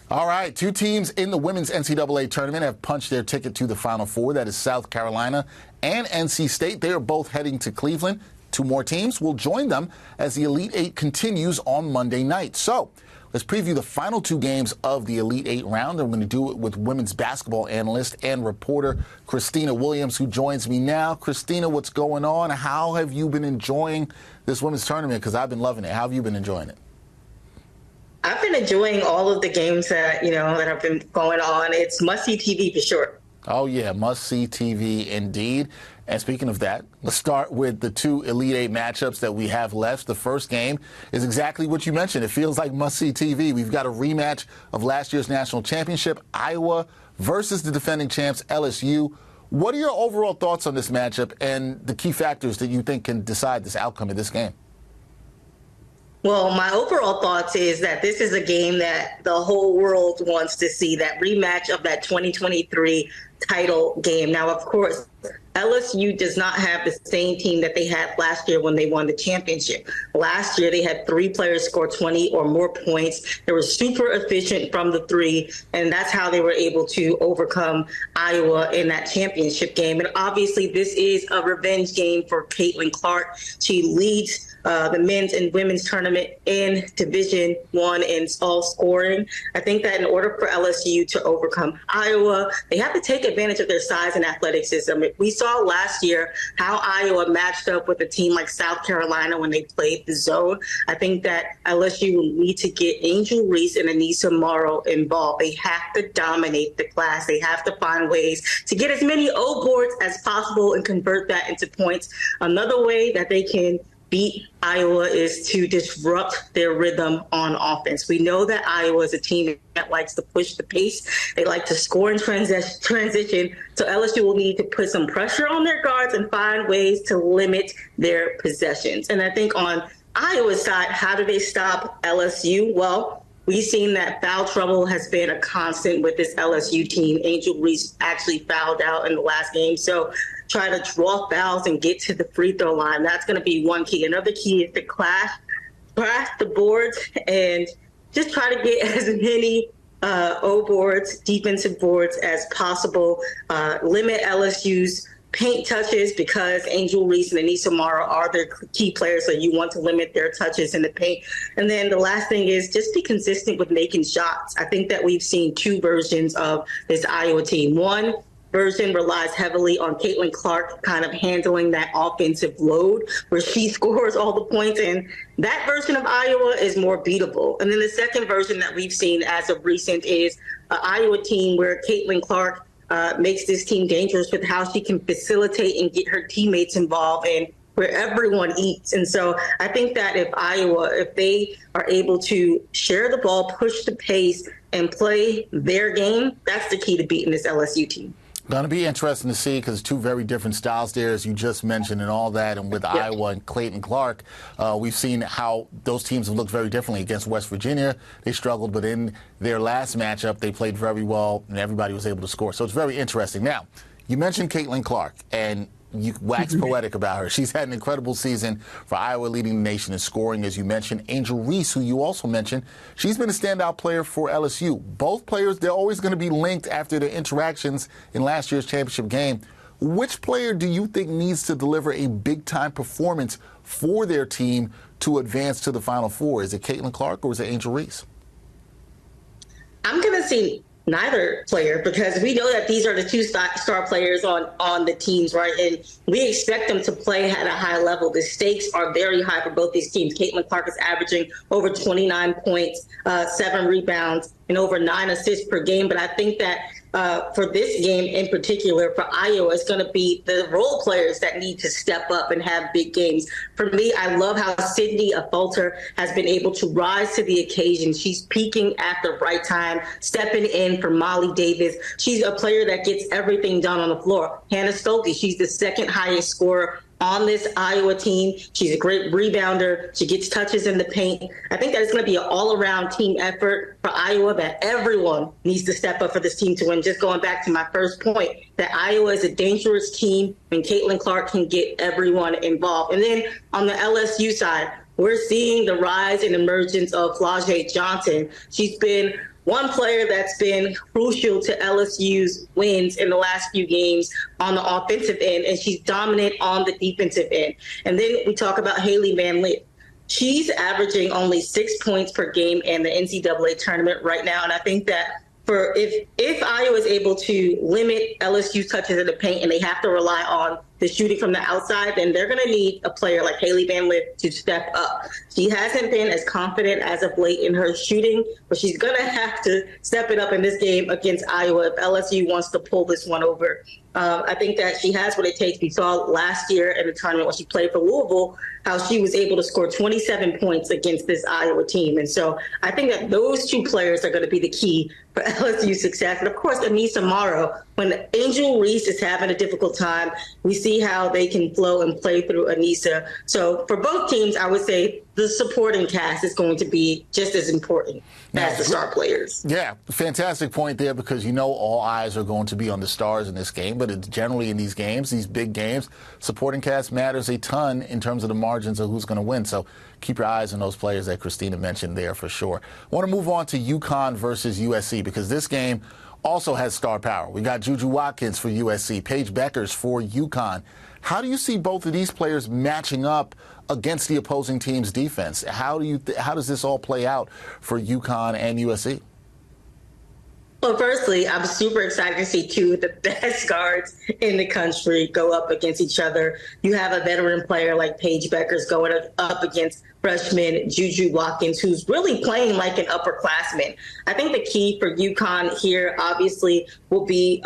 All right, two teams in the women's NCAA tournament have punched their ticket to the Final Four. That is South Carolina and NC State. They are both heading to Cleveland. Two more teams will join them as the Elite Eight continues on Monday night. So let's preview the final two games of the Elite Eight round. I'm going to do it with women's basketball analyst and reporter Khristina Williams, who joins me now. Khristina, what's going on? How have you been enjoying this women's tournament? Because I've been loving it. How have you been enjoying it? I've been enjoying all of the games that have been going on. It's must-see TV for sure. Oh, yeah, must-see TV indeed. And speaking of that, let's start with the two Elite Eight matchups that we have left. The first game is exactly what you mentioned. It feels like must-see TV. We've got a rematch of last year's national championship, Iowa versus the defending champs, LSU. What are your overall thoughts on this matchup and the key factors that you think can decide this outcome of this game? Well, my overall thoughts is that this is a game that the whole world wants to see, that rematch of that 2023 title game. Now, of course, LSU does not have the same team that they had last year when they won the championship. Last year, they had 3 players score 20 or more points. They were super efficient from the 3, and that's how they were able to overcome Iowa in that championship game. And obviously, this is a revenge game for Caitlin Clark. She leads the men's and women's tournament in Division I in all scoring. I think that in order for LSU to overcome Iowa, they have to take advantage of their size and athleticism. We saw last year how Iowa matched up with a team like South Carolina when they played the zone. I think that LSU will need to get Angel Reese and Anissa Morrow involved. They have to dominate the class. They have to find ways to get as many O boards as possible and convert that into points. Another way that they can beat Iowa is to disrupt their rhythm on offense. We know that Iowa is a team that likes to push the pace. They like to score in transition. So LSU will need to put some pressure on their guards and find ways to limit their possessions. And I think on Iowa's side, how do they stop LSU? Well, we've seen that foul trouble has been a constant with this LSU team. Angel Reese actually fouled out in the last game. So try to draw fouls and get to the free throw line. That's going to be one key. Another key is to crash the boards and just try to get as many O boards, defensive boards as possible. Limit LSU's paint touches because Angel Reese and Anissa Morrow are their key players, so you want to limit their touches in the paint. And then the last thing is just be consistent with making shots. I think that we've seen 2 versions of this Iowa team. One version relies heavily on Caitlin Clark kind of handling that offensive load where she scores all the points, and that version of Iowa is more beatable. And then the second version that we've seen as of recent is an Iowa team where Caitlin Clark makes this team dangerous with how she can facilitate and get her teammates involved and where everyone eats. And so I think that if they are able to share the ball, push the pace, and play their game, that's the key to beating this LSU team. Going to be interesting to see because two very different styles there, as you just mentioned, and all that. And with Iowa and Caitlin Clark, we've seen how those teams have looked very differently. Against West Virginia, they struggled, but in their last matchup, they played very well, and everybody was able to score. So it's very interesting. Now, you mentioned Caitlin Clark, and you wax poetic about her. She's had an incredible season for Iowa, leading the nation in scoring, as you mentioned. Angel Reese, who you also mentioned, she's been a standout player for LSU. Both players, they're always going to be linked after their interactions in last year's championship game. Which player do you think needs to deliver a big-time performance for their team to advance to the Final Four? Is it Caitlin Clark or is it Angel Reese? I'm going to see neither player, because we know that these are the 2 star players on the teams, right? And we expect them to play at a high level. The stakes are very high for both these teams. Caitlin Clark is averaging over 29 points, 7 rebounds, and over 9 assists per game. But I think that for this game in particular, for Iowa, it's going to be the role players that need to step up and have big games. For me, I love how Sydney Affolter has been able to rise to the occasion. She's peaking at the right time, stepping in for Molly Davis. She's a player that gets everything done on the floor. Hannah Stuelke, she's the 2nd highest scorer on this Iowa team. She's a great rebounder. She gets touches in the paint. I think that it's going to be an all-around team effort for Iowa that everyone needs to step up for this team to win. Just going back to my first point, that Iowa is a dangerous team and Caitlin Clark can get everyone involved. And then on the LSU side, we're seeing the rise and emergence of Flau'jae Johnson. She's been one player that's been crucial to LSU's wins in the last few games on the offensive end, and she's dominant on the defensive end. And then we talk about Haley Van Lith. She's averaging only 6 points per game in the NCAA tournament right now, and I think that if Iowa is able to limit LSU's touches in the paint and they have to rely on the shooting from the outside, then they're going to need a player like Haley Van Lith to step up. She hasn't been as confident as of late in her shooting, but she's going to have to step it up in this game against Iowa if LSU wants to pull this one over. I think that she has what it takes. We saw last year in the tournament when she played for Louisville how she was able to score 27 points against this Iowa team. And so I think that those two players are going to be the key for LSU's success. And, of course, Anissa Morrow. When Angel Reese is having a difficult time, we see how they can flow and play through Anissa. So for both teams, I would say the supporting cast is going to be just as important as the star players. Yeah, fantastic point there, because all eyes are going to be on the stars in this game, but it's generally in these games, these big games, supporting cast matters a ton in terms of the margins of who's going to win. So keep your eyes on those players that Khristina mentioned there for sure. I want to move on to Yukon versus USC, because this game also has star power. We got Juju Watkins for USC, Paige Beckers for Yukon. How do you see both of these players matching up against the opposing team's defense? How does this all play out for Yukon and USC? Well, firstly, I'm super excited to see two of the best guards in the country go up against each other. You have a veteran player like Paige Beckers going up against freshman Juju Watkins, who's really playing like an upperclassman. I think the key for Yukon here, obviously, will be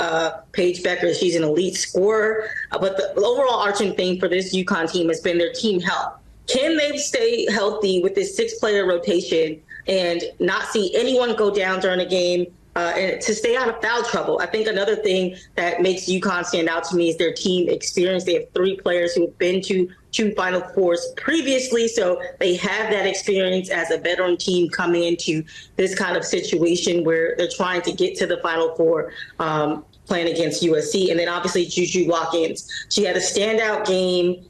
Paige Beckers. She's an elite scorer. But the overall arching thing for this Yukon team has been their team health. Can they stay healthy with this 6-player rotation and not see anyone go down during a game? And to stay out of foul trouble. I think another thing that makes UConn stand out to me is their team experience. They have 3 players who have been to 2 Final Fours previously, so they have that experience as a veteran team coming into this kind of situation where they're trying to get to the Final Four, playing against USC. And then obviously Juju Watkins. She had a standout game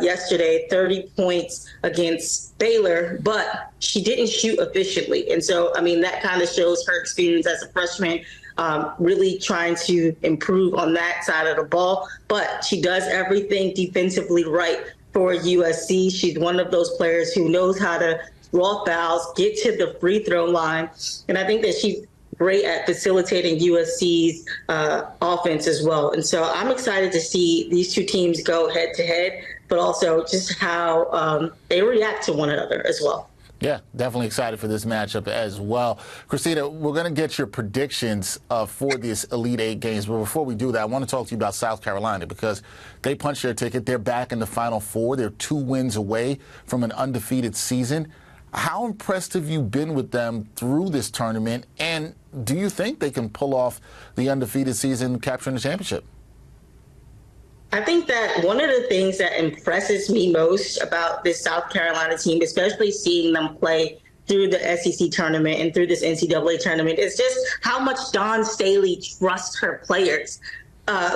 yesterday, 30 points against Baylor, but she didn't shoot efficiently. And so, that kind of shows her experience as a freshman, really trying to improve on that side of the ball. But she does everything defensively right for USC. She's one of those players who knows how to draw fouls, get to the free throw line. And I think that she's great at facilitating USC's offense as well. And so I'm excited to see these two teams go head to head, but also just how they react to one another as well. Yeah, definitely excited for this matchup as well. Khristina, we're going to get your predictions for these Elite Eight games. But before we do that, I want to talk to you about South Carolina, because they punched their ticket. They're back in the Final Four. They're 2 wins away from an undefeated season. How impressed have you been with them through this tournament? And do you think they can pull off the undefeated season, capturing the championship? I think that one of the things that impresses me most about this South Carolina team, especially seeing them play through the SEC tournament and through this NCAA tournament, is just how much Dawn Staley trusts her players.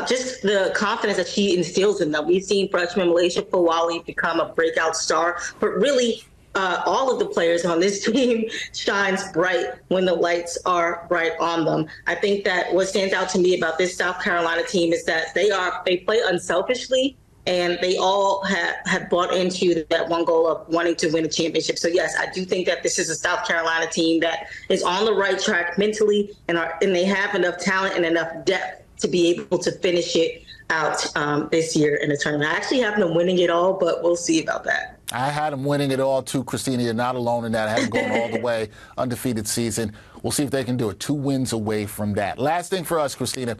Just the confidence that she instills in them. We've seen freshman Malaysia Fawali become a breakout star, but really all of the players on this team shines bright when the lights are bright on them. I think that what stands out to me about this South Carolina team is that they play unselfishly, and they all have bought into that one goal of wanting to win a championship. So yes, I do think that this is a South Carolina team that is on the right track mentally, and they have enough talent and enough depth to be able to finish it out this year in the tournament. I actually have them winning it all, but we'll see about that. I had them winning it all, too, Khristina. You're not alone in that. I had them going all the way, undefeated season. We'll see if they can do it. 2 wins away from that. Last thing for us, Khristina,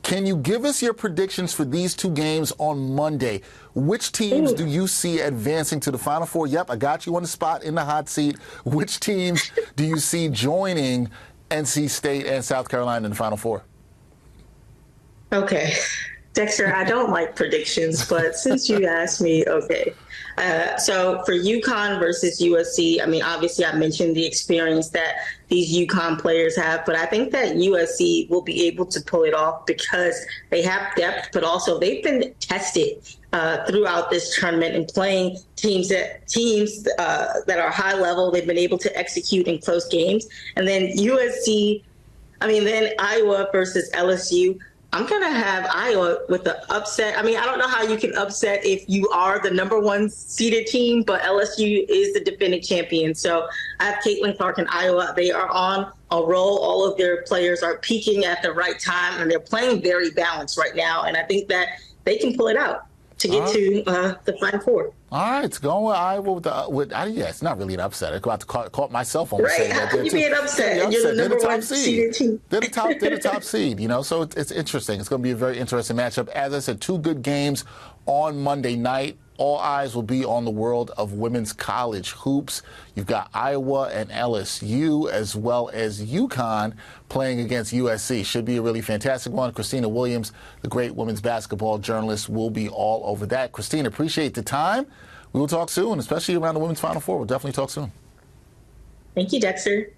can you give us your predictions for these 2 games on Monday? Which teams do you see advancing to the Final Four? Yep, I got you on the spot in the hot seat. Which teams do you see joining NC State and South Carolina in the Final Four? Okay. Dexter, I don't like predictions, but since you asked me, okay. So for Yukon versus USC, obviously I mentioned the experience that these Yukon players have, but I think that USC will be able to pull it off because they have depth, but also they've been tested throughout this tournament and playing teams that are high level. They've been able to execute in close games. And then then Iowa versus LSU. I'm going to have Iowa with the upset. I mean, I don't know how you can upset if you are the number one seeded team, but LSU is the defending champion. So I have Caitlin Clark in Iowa. They are on a roll. All of their players are peaking at the right time, and they're playing very balanced right now. And I think that they can pull it out to get to the Final Four. All right, it's going with Iowa. Yeah, it's not really an upset. I'm about to caught myself on saying that. How can you be an upset? You're the number one seeded team. They're the top seed, so it's interesting. It's going to be a very interesting matchup. As I said, 2 good games on Monday night. All eyes will be on the world of women's college hoops. You've got Iowa and LSU, as well as Yukon playing against USC. Should be a really fantastic one. Khristina Williams, the great women's basketball journalist, will be all over that. Khristina, appreciate the time. We will talk soon, especially around the Women's Final Four. We'll definitely talk soon. Thank you, Dexter.